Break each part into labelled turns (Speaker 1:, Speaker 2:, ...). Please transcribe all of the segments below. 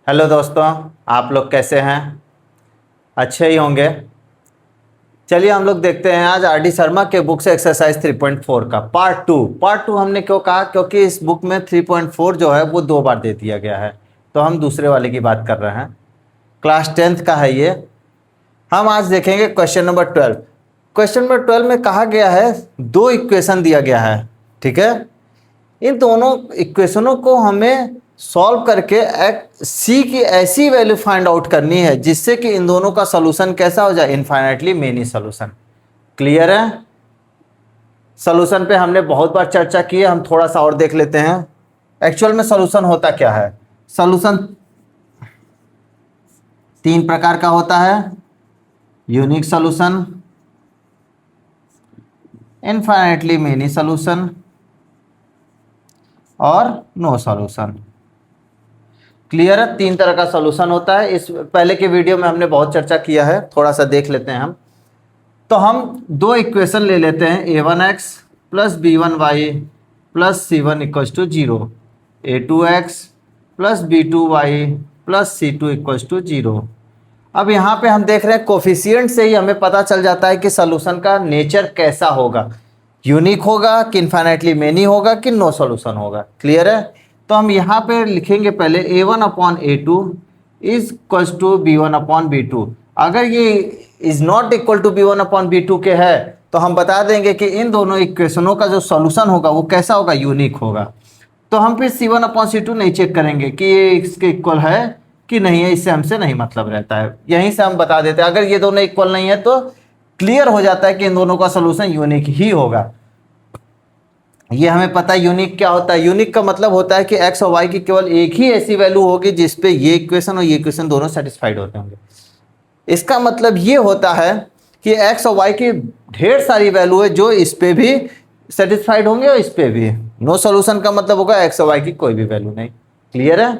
Speaker 1: Hello दोस्तों, आप लोग कैसे हैं? अच्छे ही होंगे। चलिए हम लोग देखते हैं आज आर डी शर्मा के बुक से एक्सरसाइज 3.4 का पार्ट टू हमने क्यों कहा, क्योंकि इस बुक में 3.4 जो है वो 2 बार दे दिया गया है, तो हम दूसरे वाले की बात कर रहे हैं। क्लास 10th का है ये। हम आज देखेंगे क्वेश्चन नंबर 12। क्वेश्चन नंबर 12 में कहा गया है, 2 इक्वेशन दिया गया है, ठीक है। इन दोनों इक्वेशनों को हमें सॉल्व करके सी की ऐसी वैल्यू फाइंड आउट करनी है जिससे कि इन दोनों का सॉल्यूशन कैसा हो जाए, इनफाइनाइटली मेनी सॉल्यूशन। क्लियर है? सॉल्यूशन पे हमने बहुत बार चर्चा की है, हम थोड़ा सा और देख लेते हैं एक्चुअल में सॉल्यूशन होता क्या है। सॉल्यूशन 3 प्रकार का होता है: unique solution, infinitely many solution और नो सॉल्यूशन। क्लियर है? 3 तरह का सॉल्यूशन होता है। इस पहले के वीडियो में हमने बहुत चर्चा किया है, थोड़ा सा देख लेते हैं हम। तो हम 2 इक्वेशन ले लेते हैं, a1x plus b1y plus c1 equals to 0, a2x plus b2y plus c2 equals to 0। अब यहाँ पे हम देख रहे हैं कोफिशिएंट से ही हमें पता चल जाता है कि सॉल्यूशन का नेचर कैसा होगा, यूनिक होगा कि इनफाइनाइटली मेनी होगा कि नो सॉल्यूशन होगा। क्लियर है? तो हम यहाँ पे लिखेंगे पहले a1/a2 is equals to b1/b2। अगर ये is not equal to b1/b2 के है तो हम बता देंगे कि इन दोनों इक्वेशनों का जो सॉल्यूशन होगा वो कैसा होगा, यूनिक होगा। तो हम फिर c1/c2 नहीं चेक करेंगे कि ये इसके इक्वल है कि नहीं है, इससे हमसे नहीं मतलब रहता है, यहीं से हम बता देते हैं। अगर ये दोनों इक्वल नहीं है तो क्लियर हो जाता है कि इन दोनों का सॉल्यूशन यूनिक ही होगा। ये हमें पता है यूनिक क्या होता है। यूनिक का मतलब होता है कि एक्स और वाई की केवल एक ही ऐसी वैल्यू होगी जिस पे ये इक्वेशन और ये इक्वेशन दोनों सेटिस्फाइड होते होंगे। इसका मतलब ये होता है कि एक्स और वाई की ढेर सारी वैल्यू है जो इस पे भी सेटिस्फाइड होंगे और इस पे भी। नो सॉल्यूशन का मतलब होगा एक्स और वाई की कोई भी वैल्यू नहीं। क्लियर है?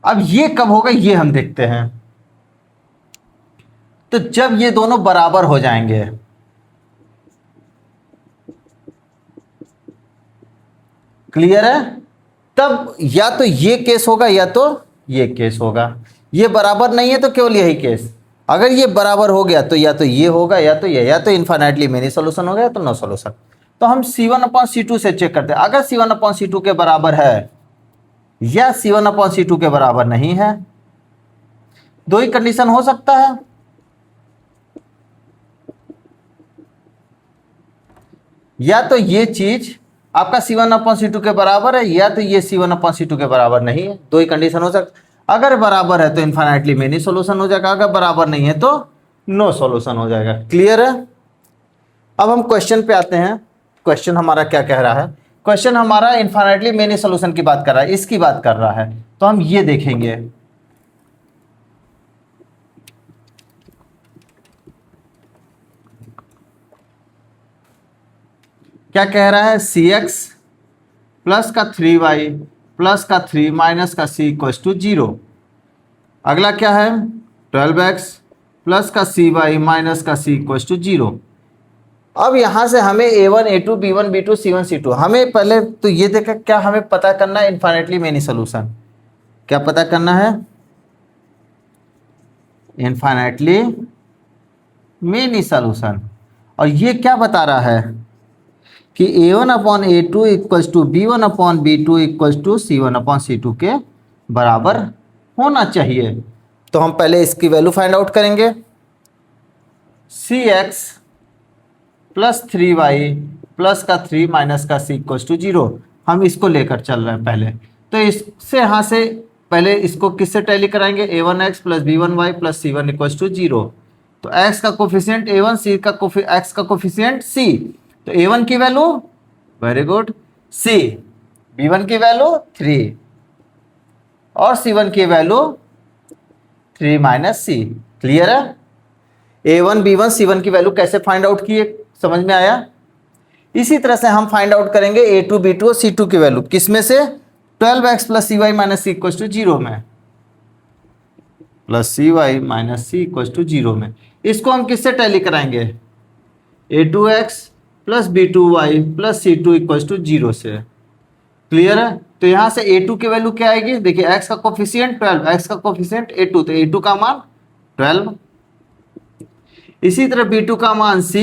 Speaker 1: अब ये कब होगा ये हम देखते हैं। तो जब ये दोनों बराबर हो जाएंगे, क्लियर है, तब या तो ये केस होगा या तो ये केस होगा। ये बराबर नहीं है तो केवल यही केस। अगर ये बराबर हो गया तो या तो ये होगा या तो ये, या तो इनफाइनाइटली मेनी सॉल्यूशन हो गया तो नो सॉल्यूशन। तो हम c1/c2 से चेक करते हैं। अगर c1/c2 के बराबर है या c1/c2 के बराबर नहीं है, 2 ही कंडीशन हो सकता है। या तो ये चीज आपका c1/c2 के बराबर है या तो ये c1/c2 के बराबर नहीं है, 2 ही कंडीशन हो सकता। अगर बराबर है तो इनफाइनाइटली मेनी सॉल्यूशन हो जाएगा, अगर बराबर नहीं है तो नो सॉल्यूशन हो जाएगा। क्लियर है? अब हम क्वेश्चन पे आते हैं। क्वेश्चन हमारा क्या कह रहा है? क्वेश्चन हमारा इनफाइनाइटली मेनी सॉल्यूशन की बात कर रहा है, इसकी बात कर रहा है। तो हम ये देखेंगे, क्या कह रहा है, cx प्लस का 3y प्लस का 3 माइनस का c इक्वल्स टू 0। अगला क्या है, 12x प्लस का cy माइनस का c इक्वल्स टू 0। अब यहां से हमें a1 a2 b1 b2 c1 c2 हमें पहले तो ये देखा, क्या हमें पता करना है इनफाइनाइटली मेनी सॉल्यूशन। क्या पता करना है? Infinitely many solution. और ये क्या बता रहा है कि a1/a2 equals to b1/b2 equals to c1/c2 के बराबर होना चाहिए। तो हम पहले इसकी वैल्यू फाइंड आउट करेंगे। cx प्लस 3y प्लस का 3 माइनस का c इक्वल्स टू 0, हम इसको लेकर चल रहे हैं पहले। तो इससे यहाँ से पहले इसको किससे टैली कराएंगे, a1x plus b1y plus c1 equals to 0। तो x का कोफिशिएंट a1, c का x का कोफिशिएंट c। तो a1 की value, very good, c, b1 की वैल्यू 3 और c1 की वैल्यू 3 माइनस c। क्लियर है? a1 b1 c1 की वैल्यू कैसे फाइंड आउट किए, समझ में आया? इसी तरह से हम फाइंड आउट करेंगे a2 b2 और c2 की वैल्यू, किसमें से, 12x plus cy minus c equals to 0 में, plus cy minus c equals to 0 में। इसको हम किससे टैली कराएंगे, a2x plus b2y plus c2 equals to 0 से। क्लियर है? तो यहाँ से A2 की वैल्यू क्या आएगी, देखिए x का कोफिशिएंट 12, x का कोफिशिएंट A2, तो A2 का मान 12। इसी तरह B2 का मान C,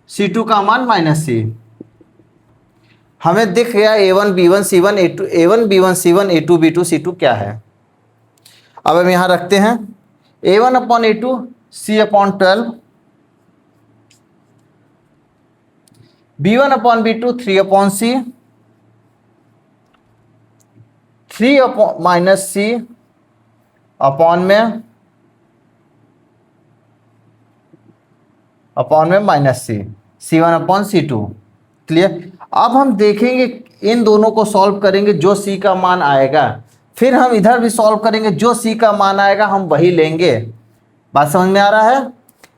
Speaker 1: C2 का मान -C। हमें दिख गया A1 B1 C1 A2, A1 B1 C1 A2 B2 C2 क्या है। अब हम यहां रखते हैं A1 upon A2 C upon 12, B1 upon B2 3 upon C, 3 upon minus C upon में minus C, C1 upon C2। Clear. अब हम देखेंगे इन दोनों को सॉल्व करेंगे, जो C का मान आएगा, फिर हम इधर भी सॉल्व करेंगे, जो C का मान आएगा हम वही लेंगे। बात समझ में आ रहा है।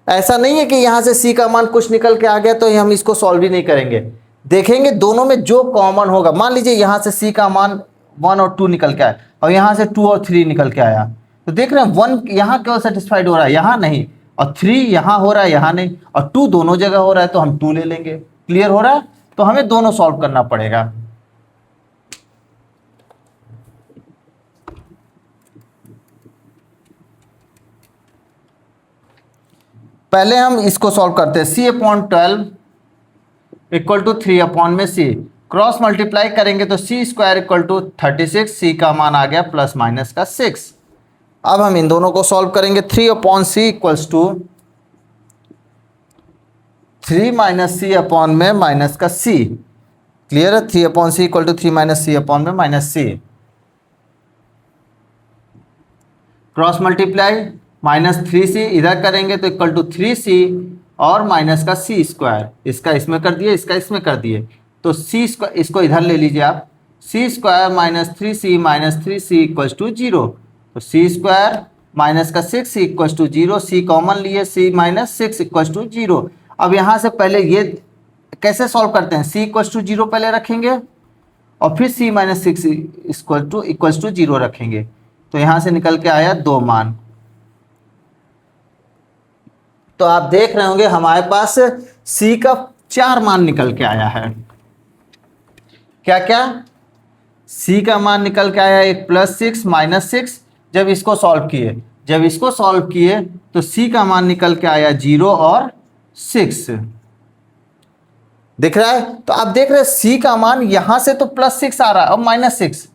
Speaker 1: ऐसा नहीं है कि यहाँ से C का मान कुछ निकल के आ गया तो हम इसको सॉल्व ही नहीं करेंगे, देखेंगे दोनों में जो कॉमन होगा। मान लीजिए यहाँ से C का मान 1 और 2 निकल के आया और यहाँ से 2 और 3 निकल के आया, तो देख रहे हैं 1 यहाँ क्यों सेटिस्फाइड हो रहा है, यहाँ नहीं, और 3 यहाँ हो रहा है, यहाँ नहीं, और 2 दोनों जगह हो रहा है, तो हम 2 ले लेंगे। क्लियर हो रहा है। तो हमें दोनों सॉल्व करना पड़ेगा। पहले हम इसको सॉल्व करते हैं। C upon 12 equal to 3 upon में C, क्रॉस मल्टीप्लाई करेंगे तो C square equal to 36, C का मान आ गया प्लस माइनस का 6। अब हम इन दोनों को सॉल्व करेंगे। 3 upon C equals to 3 minus C upon में माइनस का C। क्लियर है। 3 upon C equal to 3 minus C upon में minus C, cross multiply -3C इधर करेंगे तो इक्वल टू 3C और माइनस का C स्क्वायर, इसका इसमें कर दिए, इसका इसमें कर दिए, तो C स्क्वायर इसको इधर ले लीजिए आप, C square -3C equals to 0, तो C स्क्वायर माइनस का 6 इक्वल्स टू 0, C कॉमन लिए, C माइनस 6 इक्वल्स टू 0। अब यहाँ से पहले ये कैसे सॉल्व करते हैं, C इक्वल्स टू 0 पहले रखेंगे और फिर C माइनस 6 इक्वल्स टू 0 रखेंगे, तो यहाँ से निकल के आया 2 मान। तो आप देख रहे होंगे हमारे पास C का 4 मान निकल के आया है। क्या क्या, C का मान निकल के आया एक +6 -6, जब इसको सॉल्व किए तो C का मान निकल के आया 0 और 6। दिख रहा है। तो आप देख रहे हैं C का मान यहां से तो +6 आ रहा है और -6,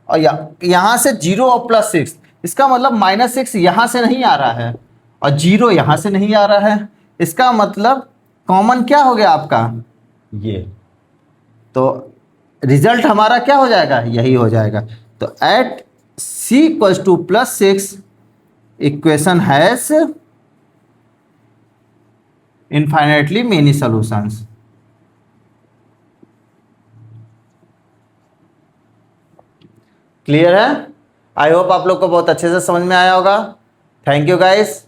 Speaker 1: और यहां से 0 और +6, इसका मतलब -6 यहां से नहीं आ रहा है और 0 यहां से नहीं आ रहा है। इसका मतलब कॉमन क्या हो गया आपका, ये, तो रिजल्ट हमारा क्या हो जाएगा, यही हो जाएगा। तो eight C equals to +6 equation has infinitely many solutions. Clear है। आई होप आप लोग को बहुत अच्छे से समझ में आया होगा। Thank you guys.